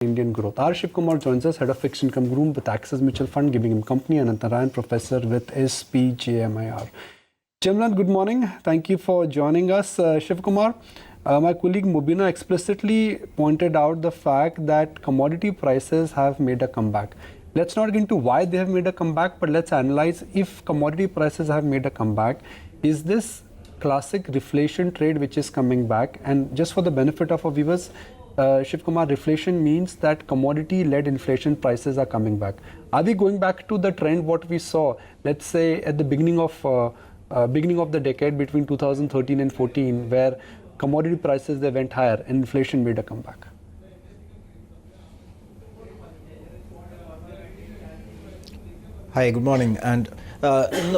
Indian growth. R. Sivakumar joins us, Head of Fixed Income Group with Axis Mutual Fund, giving him company, Ananth Narayan, Professor with SPJIMR. Jimran, good morning. Thank you for joining us. Sivakumar, my colleague Mubina explicitly pointed out the fact that commodity prices have made a comeback. Let's not get into why they have made a comeback, but let's analyze if commodity prices have made a comeback. Is this classic reflation trade which is coming back? And just for the benefit of our viewers, Sivakumar, reflation means that commodity-led inflation prices are coming back. Are we going back to the trend what we saw, let's say, at the beginning of the decade between 2013 and 14, where commodity prices they went higher and inflation made a comeback? Hi, good morning. And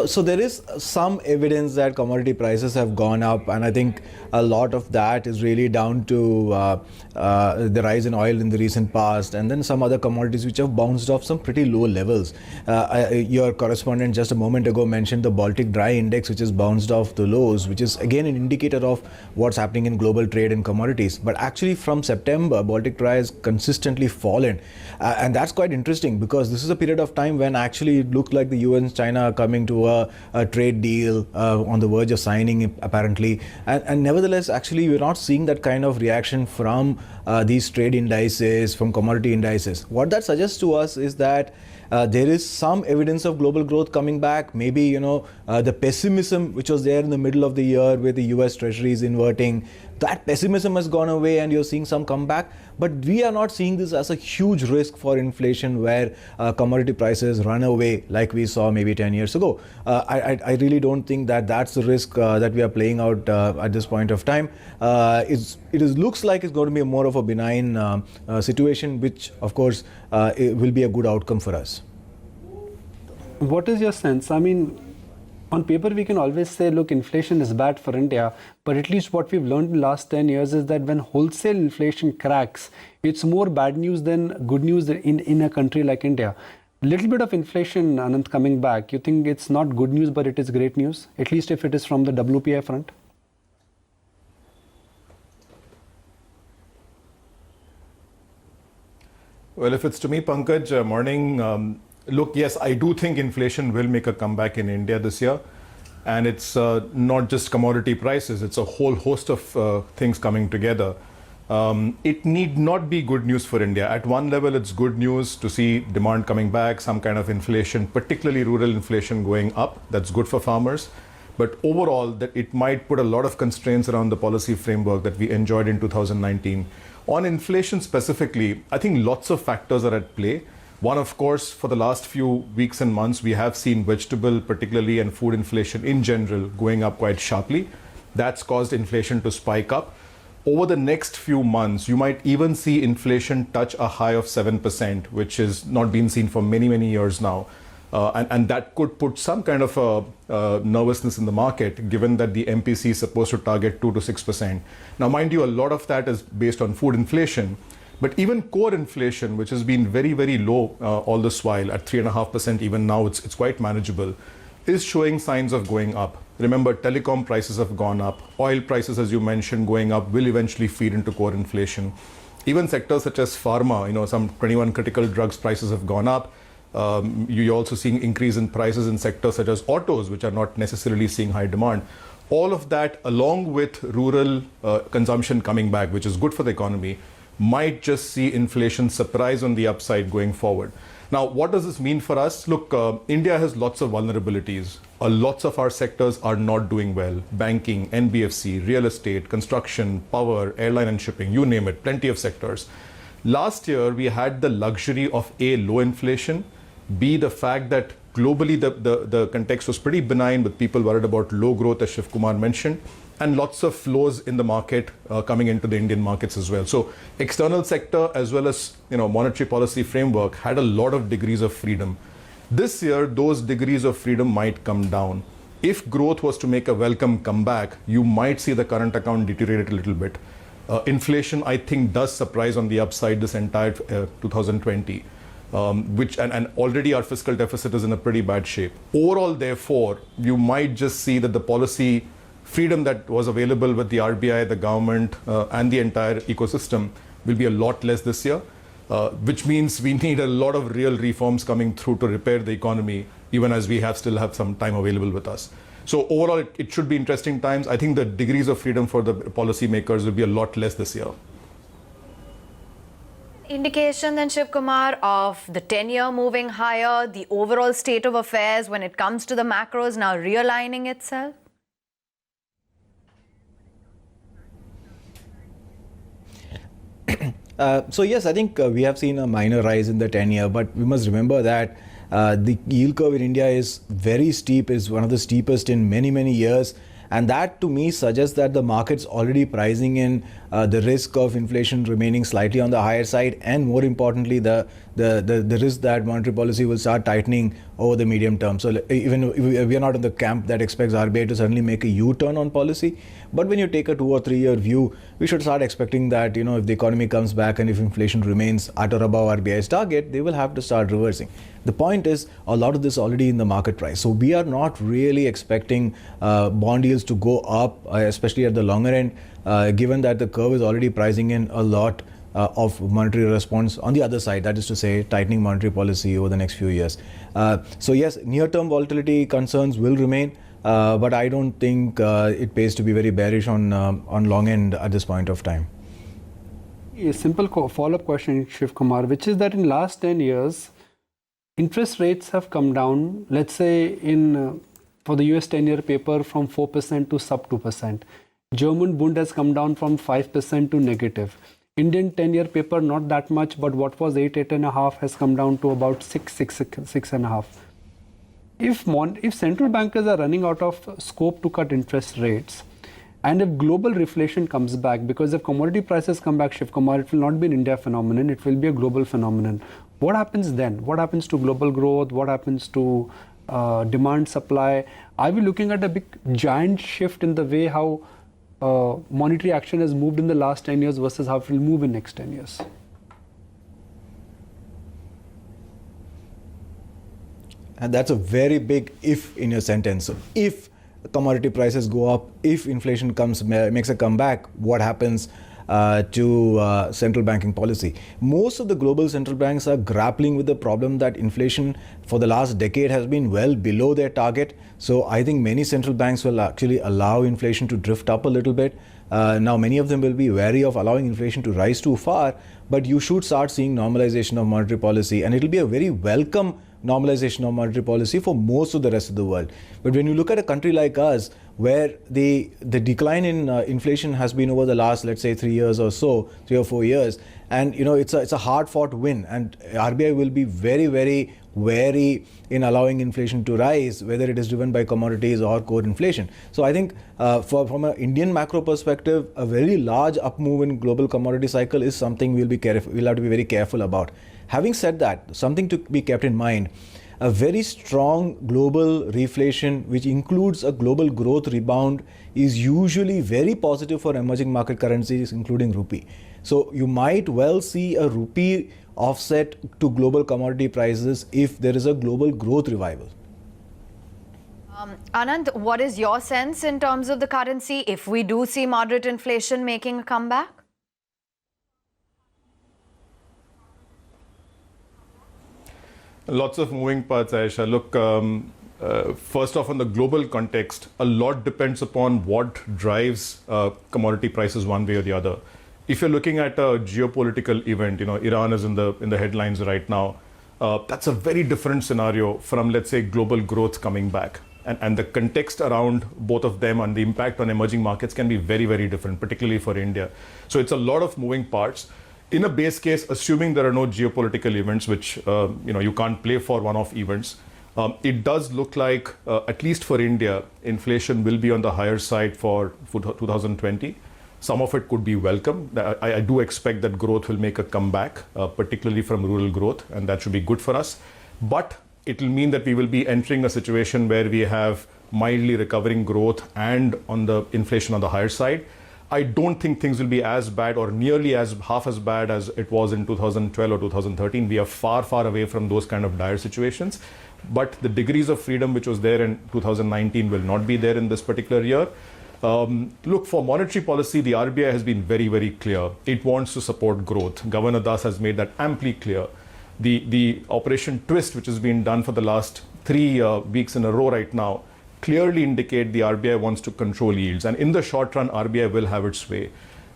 so there is some evidence that commodity prices have gone up, and I think a lot of that is really down to the rise in oil in the recent past, and then some other commodities which have bounced off some pretty low levels. Your correspondent just a moment ago mentioned the Baltic Dry Index, which has bounced off the lows, which is again an indicator of what's happening in global trade and commodities. But actually from September, Baltic Dry has consistently fallen, and that's quite interesting because this is a period of time when actually it looked like the US and China are coming to a trade deal on the verge of signing apparently, and nevertheless actually we're not seeing that kind of reaction from these trade indices, from commodity indices. What that suggests to us is that there is some evidence of global growth coming back. Maybe the pessimism which was there in the middle of the year with the US treasuries inverting, that pessimism has gone away and you're seeing some comeback. But we are not seeing this as a huge risk for inflation where commodity prices run away like we saw maybe 10 years ago. I really don't think that that's the risk that we are playing out at this point of time. It looks like it's going to be more of a benign situation, which of course it will be a good outcome for us. What is your sense? I mean, on paper, we can always say, look, inflation is bad for India, but at least what we've learned in the last 10 years is that when wholesale inflation cracks, it's more bad news than good news in a country like India. Little bit of inflation, Ananth, coming back, you think it's not good news, but it is great news, at least if it is from the WPI front? Well, if it's to me, Pankaj, morning. Look, yes, I do think inflation will make a comeback in India this year. And it's not just commodity prices, it's a whole host of things coming together. It need not be good news for India. At one level, it's good news to see demand coming back, some kind of inflation, particularly rural inflation going up. That's good for farmers. But overall, that it might put a lot of constraints around the policy framework that we enjoyed in 2019. On inflation specifically, I think lots of factors are at play. One, of course, for the last few weeks and months, we have seen vegetable, particularly, and food inflation in general going up quite sharply. That's caused inflation to spike up. Over the next few months, you might even see inflation touch a high of 7%, which has not been seen for many, many years now. And that could put some kind of nervousness in the market, given that the MPC is supposed to target 2 to 6%. Now, mind you, a lot of that is based on food inflation. But even core inflation, which has been very, very low all this while, at 3.5%, even now it's quite manageable, is showing signs of going up. Remember, telecom prices have gone up. Oil prices, as you mentioned, going up will eventually feed into core inflation. Even sectors such as pharma, some 21 critical drugs prices have gone up. You're also seeing increase in prices in sectors such as autos, which are not necessarily seeing high demand. All of that, along with rural consumption coming back, which is good for the economy, might just see inflation surprise on the upside going forward. Now, what does this mean for us? Look, India has lots of vulnerabilities. Lots of our sectors are not doing well. Banking, NBFC, real estate, construction, power, airline and shipping, you name it, plenty of sectors. Last year, we had the luxury of A, low inflation, B, the fact that globally the context was pretty benign with people worried about low growth, as Sivakumar mentioned, and lots of flows in the market coming into the Indian markets as well. So external sector as well as monetary policy framework had a lot of degrees of freedom. This year, those degrees of freedom might come down. If growth was to make a welcome comeback, you might see the current account deteriorate a little bit. Inflation, I think, does surprise on the upside this entire 2020. And already our fiscal deficit is in a pretty bad shape. Overall, therefore, you might just see that the policy freedom that was available with the RBI, the government, and the entire ecosystem will be a lot less this year. which means we need a lot of real reforms coming through to repair the economy, even as we still have some time available with us. So overall, it should be interesting times. I think the degrees of freedom for the policymakers will be a lot less this year. Indication then, Sivakumar, of the 10-year moving higher, the overall state of affairs when it comes to the macros now realigning itself? So yes, I think we have seen a minor rise in the 10-year, but we must remember that the yield curve in India is very steep, is one of the steepest in many years. And that to me suggests that the market's already pricing in the risk of inflation remaining slightly on the higher side, and more importantly, the risk that monetary policy will start tightening over the medium term. So even we are not in the camp that expects RBI to suddenly make a U-turn on policy, but when you take a 2 or 3 year view, we should start expecting that, you know, if the economy comes back and if inflation remains at or above RBI's target, they will have to start reversing. The point is, a lot of this already in the market price. So we are not really expecting bond yields to go up, especially at the longer end, given that the curve is already pricing in a lot of monetary response on the other side, that is to say, tightening monetary policy over the next few years. So yes, near-term volatility concerns will remain, but I don't think it pays to be very bearish on long end at this point of time. A simple follow-up question, Sivakumar, which is that in last 10 years, interest rates have come down, let's say for the US 10-year paper from 4% to sub 2%. German Bund has come down from 5% to negative. Indian 10-year paper, not that much, but what was 8.5 has come down to about 6.5. If central bankers are running out of scope to cut interest rates, and if global reflation comes back, because if commodity prices come back, Sivakumar, it will not be an India phenomenon, it will be a global phenomenon. What happens then? What happens to global growth? What happens to demand supply? Are we looking at a big giant shift in the way how monetary action has moved in the last 10 years versus how it will move in next 10 years? And that's a very big if in your sentence. So if commodity prices go up, if inflation makes a comeback, what happens to central banking policy? Most of the global central banks are grappling with the problem that inflation for the last decade has been well below their target. So I think many central banks will actually allow inflation to drift up a little bit. Now, many of them will be wary of allowing inflation to rise too far, but you should start seeing normalization of monetary policy, and it will be a very welcome normalization of monetary policy for most of the rest of the world. But when you look at a country like us, where the decline in inflation has been over the last, let's say, 3 years or so, 3 or 4 years, and you know it's a hard-fought win, and RBI will be very wary in allowing inflation to rise, whether it is driven by commodities or core inflation. So I think from an Indian macro perspective, a very large up move in global commodity cycle is something we'll have to be very careful about. Having said that, something to be kept in mind, a very strong global reflation, which includes a global growth rebound, is usually very positive for emerging market currencies, including rupee. So you might well see a rupee offset to global commodity prices if there is a global growth revival. Ananth, what is your sense in terms of the currency if we do see moderate inflation making a comeback? Lots of moving parts, Aisha. Look, first off, on the global context, a lot depends upon what drives commodity prices one way or the other. If you're looking at a geopolitical event, you know, Iran is in the headlines right now. That's a very different scenario from, let's say, global growth coming back. And the context around both of them and the impact on emerging markets can be very different, particularly for India. So it's a lot of moving parts. In a base case, assuming there are no geopolitical events, which you can't play for one-off events, it does look like, at least for India, inflation will be on the higher side for 2020. Some of it could be welcome. I do expect that growth will make a comeback, particularly from rural growth, and that should be good for us. But it will mean that we will be entering a situation where we have mildly recovering growth and on the inflation on the higher side. I don't think things will be as bad or nearly half as bad as it was in 2012 or 2013. We are far away from those kind of dire situations. But the degrees of freedom which was there in 2019 will not be there in this particular year. Look, for monetary policy, the RBI has been very, very clear. It wants to support growth. Governor Das has made that amply clear. The Operation Twist, which has been done for the last 3 weeks in a row right now, clearly indicate the RBI wants to control yields. And in the short run, RBI will have its way.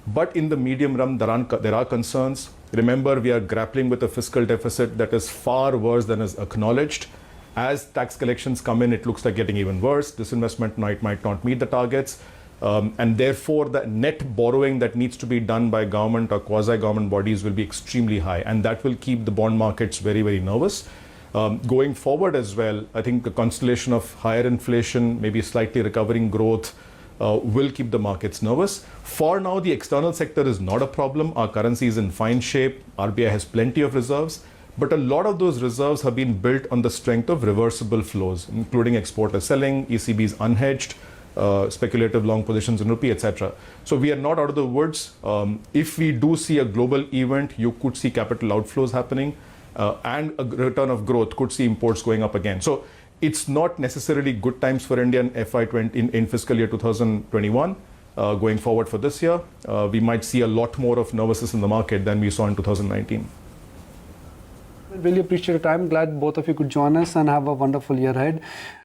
But in the medium run, there are concerns. Remember, we are grappling with a fiscal deficit that is far worse than is acknowledged. As tax collections come in, it looks like getting even worse. Disinvestment might not meet the targets. And therefore, the net borrowing that needs to be done by government or quasi-government bodies will be extremely high. And that will keep the bond markets very, very nervous. Going forward as well, I think the constellation of higher inflation, maybe slightly recovering growth, will keep the markets nervous. For now, the external sector is not a problem. Our currency is in fine shape. RBI has plenty of reserves. But a lot of those reserves have been built on the strength of reversible flows, including exporter selling, ECB's unhedged, speculative long positions in rupee, etc. So we are not out of the woods. If we do see a global event, you could see capital outflows happening, and a return of growth could see imports going up again. So it's not necessarily good times for India in FY20 in fiscal year 2021. Going forward for this year, we might see a lot more of nervousness in the market than we saw in 2019. Really appreciate your time. Glad both of you could join us and have a wonderful year ahead.